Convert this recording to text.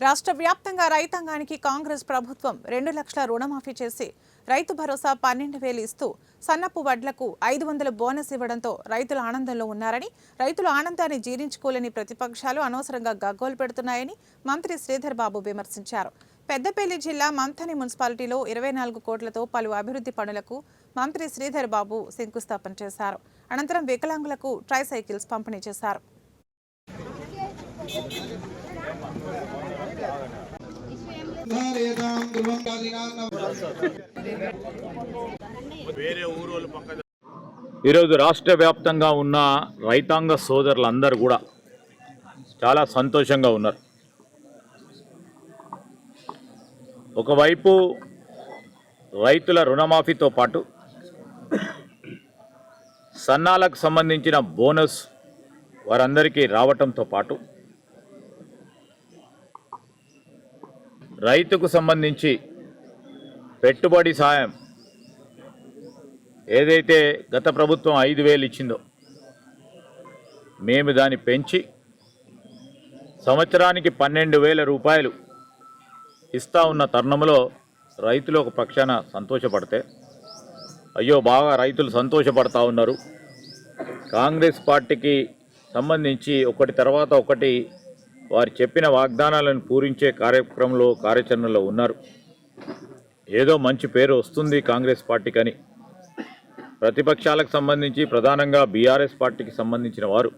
రాష్ట్ర వ్యాప్తంగా రైతాంగానికి కాంగ్రెస్ ప్రభుత్వం 2 లక్షల రుణమాఫీ చేసి రైతు భరోసా 12,000 ఇస్తూ సన్నపు వడ్లకు 500 బోనస్ ఇవ్వడంతో రైతులు ఆనందంలో ఉన్నారని, రైతుల ఆనందాన్ని జీర్ణించుకోలేని ప్రతిపక్షాలు అనవసరంగా గగ్గోలు పెడుతున్నాయని మంత్రి శ్రీధర్ బాబు విమర్శించారు. పెద్దపల్లి జిల్లా మంథని మున్సిపాలిటీలో 24 కోట్లతో పలు అభివృద్ధి పనులకు మంత్రి శ్రీధర్ బాబు శంకుస్థాపన చేశారు. అనంతరం వికలాంగులకు ట్రైసైకిల్స్ పంపిణీ చేశారు. ఈరోజు రాష్ట్ర వ్యాప్తంగా ఉన్న రైతాంగ సోదరులందరూ కూడా చాలా సంతోషంగా ఉన్నారు. ఒకవైపు రైతుల రుణమాఫీతో పాటు సన్నాలకు సంబంధించిన బోనస్ వారందరికీ రావటంతో పాటు రైతుకు సంబంధించి పెట్టుబడి సాయం ఏదైతే గత ప్రభుత్వం 5,000 ఇచ్చిందో మేము దాన్ని పెంచి సంవత్సరానికి 12,000 రూపాయలు ఇస్తా ఉన్న తరుణంలో రైతులు ఒక పక్షాన సంతోషపడితే, అయ్యో బాగా రైతులు సంతోషపడతా ఉన్నారు, కాంగ్రెస్ పార్టీకి సంబంధించి ఒకటి తర్వాత ఒకటి వారు చెప్పిన వాగ్దానాలను పూరించే కార్యాచరణలో ఉన్నారు, ఏదో మంచి పేరు వస్తుంది కాంగ్రెస్ పార్టీకని ప్రతిపక్షాలకు సంబంధించి ప్రధానంగా బీఆర్ఎస్ పార్టీకి సంబంధించిన వారు